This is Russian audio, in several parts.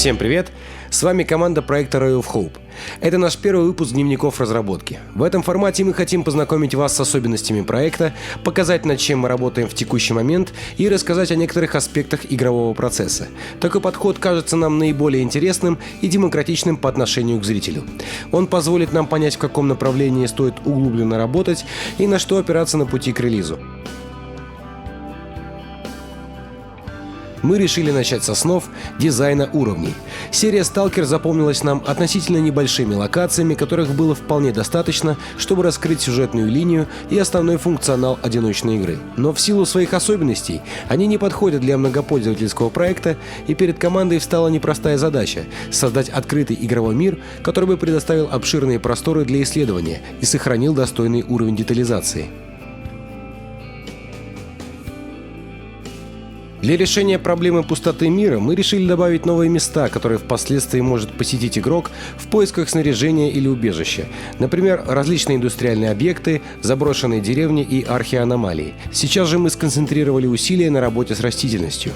Всем привет! С вами команда проекта Ray of Hope. Это наш первый выпуск дневников разработки. В этом формате мы хотим познакомить вас с особенностями проекта, показать, над чем мы работаем в текущий момент и рассказать о некоторых аспектах игрового процесса. Такой подход кажется нам наиболее интересным и демократичным по отношению к зрителю. Он позволит нам понять, в каком направлении стоит углубленно работать и на что опираться на пути к релизу. Мы решили начать с основ дизайна уровней. Серия Stalker запомнилась нам относительно небольшими локациями, которых было вполне достаточно, чтобы раскрыть сюжетную линию и основной функционал одиночной игры. Но в силу своих особенностей они не подходят для многопользовательского проекта, и перед командой встала непростая задача — создать открытый игровой мир, который бы предоставил обширные просторы для исследования и сохранил достойный уровень детализации. Для решения проблемы пустоты мира мы решили добавить новые места, которые впоследствии может посетить игрок в поисках снаряжения или убежища. Например, различные индустриальные объекты, заброшенные деревни и археоаномалии. Сейчас же мы сконцентрировали усилия на работе с растительностью.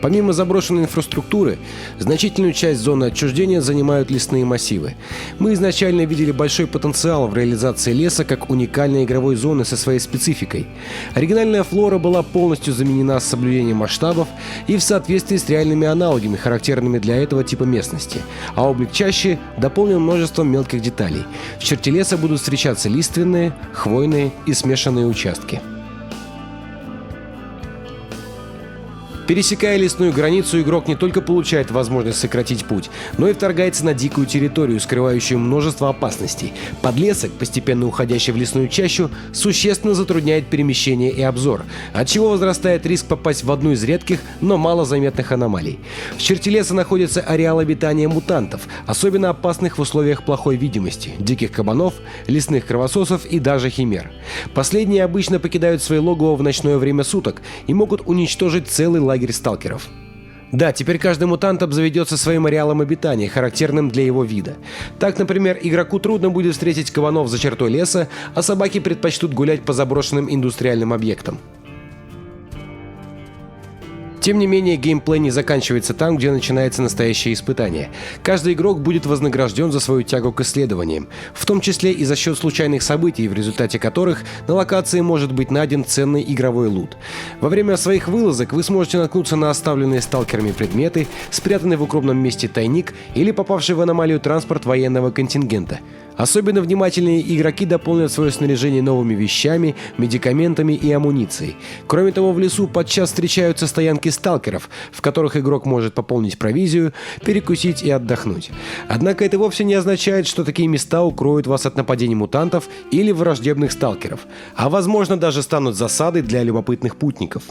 Помимо заброшенной инфраструктуры, значительную часть зоны отчуждения занимают лесные массивы. Мы изначально видели большой потенциал в реализации леса как уникальной игровой зоны со своей спецификой. Оригинальная флора была полностью заменена с соблюдением масштабов и в соответствии с реальными аналогами, характерными для этого типа местности, а облик чащи дополнен множеством мелких деталей. В черте леса будут встречаться лиственные, хвойные и смешанные участки. Пересекая лесную границу, игрок не только получает возможность сократить путь, но и вторгается на дикую территорию, скрывающую множество опасностей. Подлесок, постепенно уходящий в лесную чащу, существенно затрудняет перемещение и обзор, отчего возрастает риск попасть в одну из редких, но малозаметных аномалий. В черте леса находится ареал обитания мутантов, особенно опасных в условиях плохой видимости, диких кабанов, лесных кровососов и даже химер. Последние обычно покидают свои логово в ночное время суток и могут уничтожить целый лагерь сталкеров. Да, теперь каждый мутант обзаведется своим ареалом обитания, характерным для его вида. Так, например, игроку трудно будет встретить кабанов за чертой леса, а собаки предпочтут гулять по заброшенным индустриальным объектам. Тем не менее, геймплей не заканчивается там, где начинается настоящее испытание. Каждый игрок будет вознагражден за свою тягу к исследованиям, в том числе и за счет случайных событий, в результате которых на локации может быть найден ценный игровой лут. Во время своих вылазок вы сможете наткнуться на оставленные сталкерами предметы, спрятанный в укромном месте тайник или попавший в аномалию транспорт военного контингента. Особенно внимательные игроки дополнят свое снаряжение новыми вещами, медикаментами и амуницией. Кроме того, в лесу подчас встречаются стоянки сталкеров, в которых игрок может пополнить провизию, перекусить и отдохнуть. Однако это вовсе не означает, что такие места укроют вас от нападений мутантов или враждебных сталкеров, а возможно даже станут засадой для любопытных путников.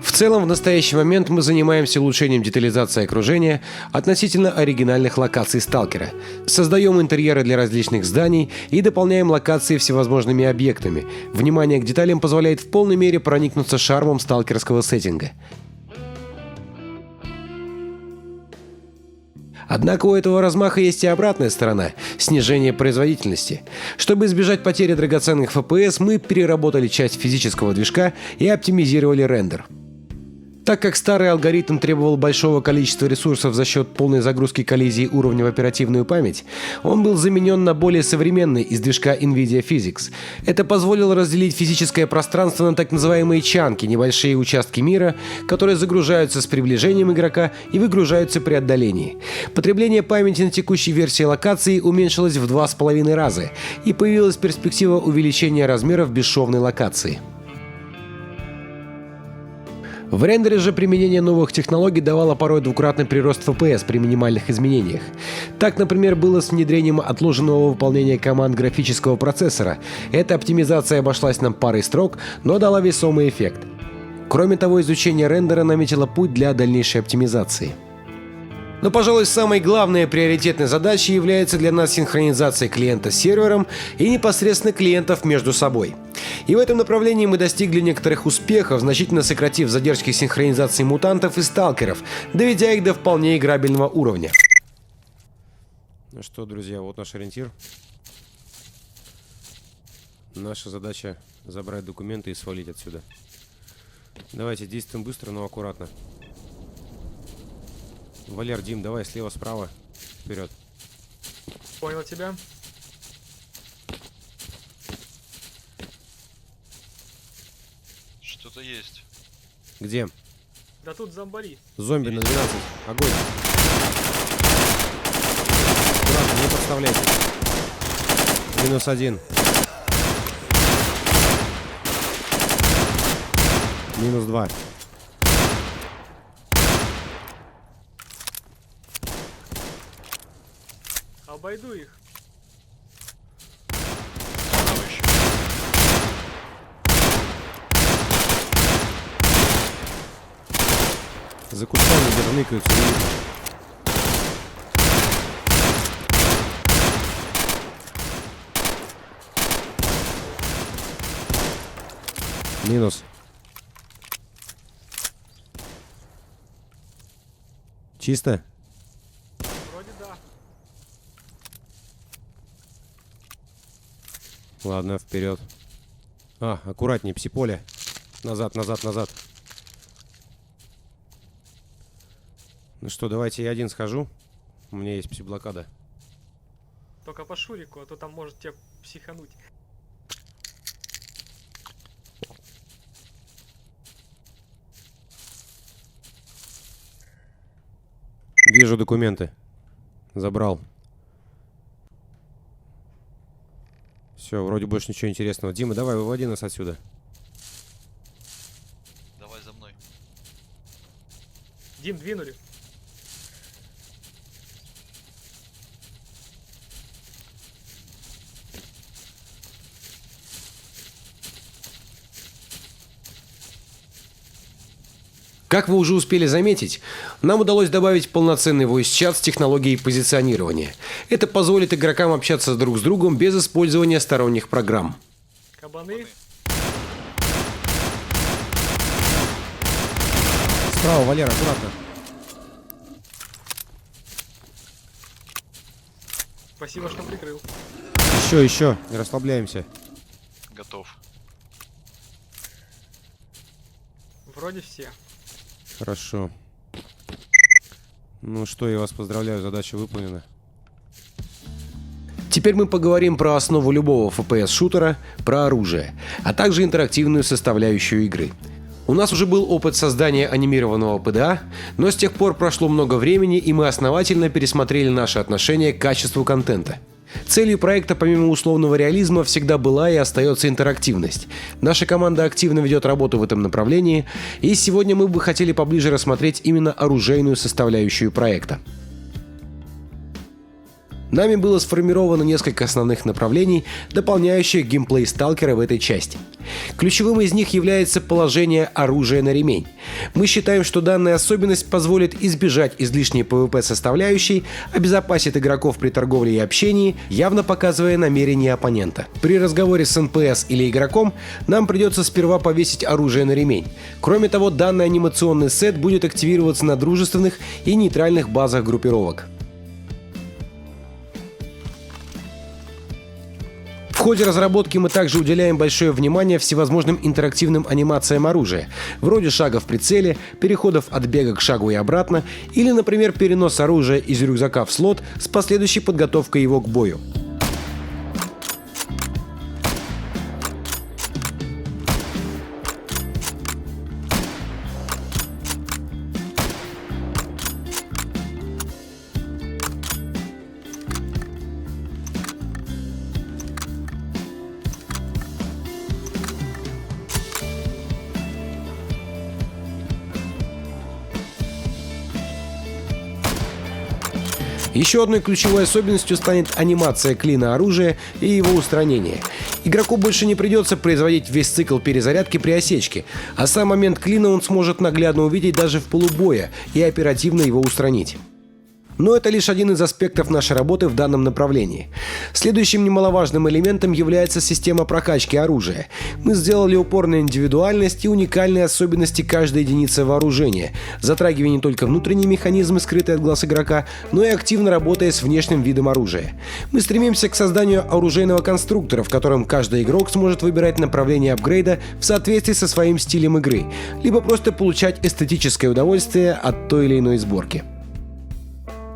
В целом, в настоящий момент мы занимаемся улучшением детализации окружения относительно оригинальных локаций Сталкера. Создаем интерьеры для различных зданий и дополняем локации всевозможными объектами. Внимание к деталям позволяет в полной мере проникнуться шармом сталкерского сеттинга. Однако у этого размаха есть и обратная сторона – снижение производительности. Чтобы избежать потери драгоценных FPS, мы переработали часть физического движка и оптимизировали рендер. Так как старый алгоритм требовал большого количества ресурсов за счет полной загрузки коллизий уровня в оперативную память, он был заменен на более современный из движка NVIDIA Physics. Это позволило разделить физическое пространство на так называемые чанки – небольшие участки мира, которые загружаются с приближением игрока и выгружаются при отдалении. Потребление памяти на текущей версии локации уменьшилось в 2,5 раза, и появилась перспектива увеличения размеров бесшовной локации. В рендере же применение новых технологий давало порой двукратный прирост FPS при минимальных изменениях. Так, например, было с внедрением отложенного выполнения команд графического процессора. Эта оптимизация обошлась нам парой строк, но дала весомый эффект. Кроме того, изучение рендера наметило путь для дальнейшей оптимизации. Но, пожалуй, самой главной приоритетной задачей является для нас синхронизация клиента с сервером и непосредственно клиентов между собой. И в этом направлении мы достигли некоторых успехов, значительно сократив задержки синхронизации мутантов и сталкеров, доведя их до вполне играбельного уровня. Ну что, друзья, вот наш ориентир. Наша задача забрать документы и свалить отсюда. Давайте действуем быстро, но аккуратно. Валер, Дим, давай слева-справа. Вперед. Понял тебя. Что-то есть. Где? Да тут зомбари. Зомби на 12. Огонь. Аккуратно, не подставляйте. -1. -2. Обойду их. Справа еще. За кустами где-то ныкаются. Не видно. Минус. Чисто? Вроде да. Ладно, вперед. Аккуратнее, пси-поле. Назад, назад, назад. Ну что, давайте я один схожу. У меня есть пси-блокада. Только по Шурику, а то там может тебя психануть. Вижу документы. Забрал. Все, вроде больше ничего интересного. Дима, давай, выводи нас отсюда. Давай за мной. Дим, двинули. Как вы уже успели заметить, нам удалось добавить полноценный voice-чат с технологией позиционирования. Это позволит игрокам общаться друг с другом без использования сторонних программ. Кабаны. Справа, Валера, аккуратно. Спасибо, что прикрыл. Еще, не расслабляемся. Готов. Вроде все. Хорошо. Ну что, я вас поздравляю, задача выполнена. Теперь мы поговорим про основу любого FPS-шутера, про оружие, а также интерактивную составляющую игры. У нас уже был опыт создания анимированного ПДА, но с тех пор прошло много времени, и мы основательно пересмотрели наше отношение к качеству контента. Целью проекта, помимо условного реализма, всегда была и остается интерактивность. Наша команда активно ведет работу в этом направлении, и сегодня мы бы хотели поближе рассмотреть именно оружейную составляющую проекта. Нами было сформировано несколько основных направлений, дополняющих геймплей сталкера в этой части. Ключевым из них является положение оружия на ремень. Мы считаем, что данная особенность позволит избежать излишней PvP-составляющей, обезопасит игроков при торговле и общении, явно показывая намерения оппонента. При разговоре с НПС или игроком нам придется сперва повесить оружие на ремень. Кроме того, данный анимационный сет будет активироваться на дружественных и нейтральных базах группировок. В ходе разработки мы также уделяем большое внимание всевозможным интерактивным анимациям оружия, вроде шага в прицеле, переходов от бега к шагу и обратно, или, например, перенос оружия из рюкзака в слот с последующей подготовкой его к бою. Еще одной ключевой особенностью станет анимация клина оружия и его устранение. Игроку больше не придется производить весь цикл перезарядки при осечке, а сам момент клина он сможет наглядно увидеть даже в полубоя и оперативно его устранить. Но это лишь один из аспектов нашей работы в данном направлении. Следующим немаловажным элементом является система прокачки оружия. Мы сделали упор на индивидуальность и уникальные особенности каждой единицы вооружения, затрагивая не только внутренние механизмы, скрытые от глаз игрока, но и активно работая с внешним видом оружия. Мы стремимся к созданию оружейного конструктора, в котором каждый игрок сможет выбирать направление апгрейда в соответствии со своим стилем игры, либо просто получать эстетическое удовольствие от той или иной сборки.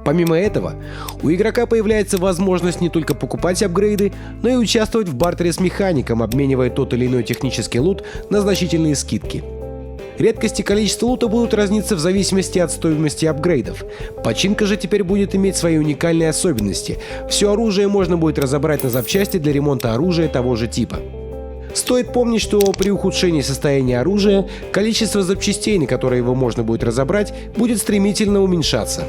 Помимо этого, у игрока появляется возможность не только покупать апгрейды, но и участвовать в бартере с механиком, обменивая тот или иной технический лут на значительные скидки. Редкость и количество лута будут разниться в зависимости от стоимости апгрейдов. Починка же теперь будет иметь свои уникальные особенности. Все оружие можно будет разобрать на запчасти для ремонта оружия того же типа. Стоит помнить, что при ухудшении состояния оружия количество запчастей, на которые его можно будет разобрать, будет стремительно уменьшаться.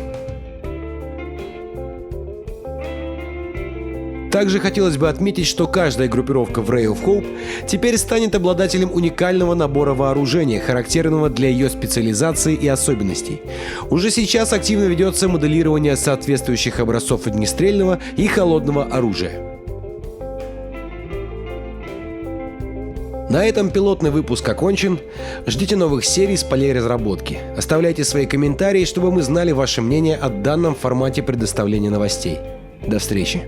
Также хотелось бы отметить, что каждая группировка в Ray of Hope теперь станет обладателем уникального набора вооружения, характерного для ее специализации и особенностей. Уже сейчас активно ведется моделирование соответствующих образцов огнестрельного и холодного оружия. На этом пилотный выпуск окончен. Ждите новых серий с полей разработки. Оставляйте свои комментарии, чтобы мы знали ваше мнение о данном формате предоставления новостей. До встречи!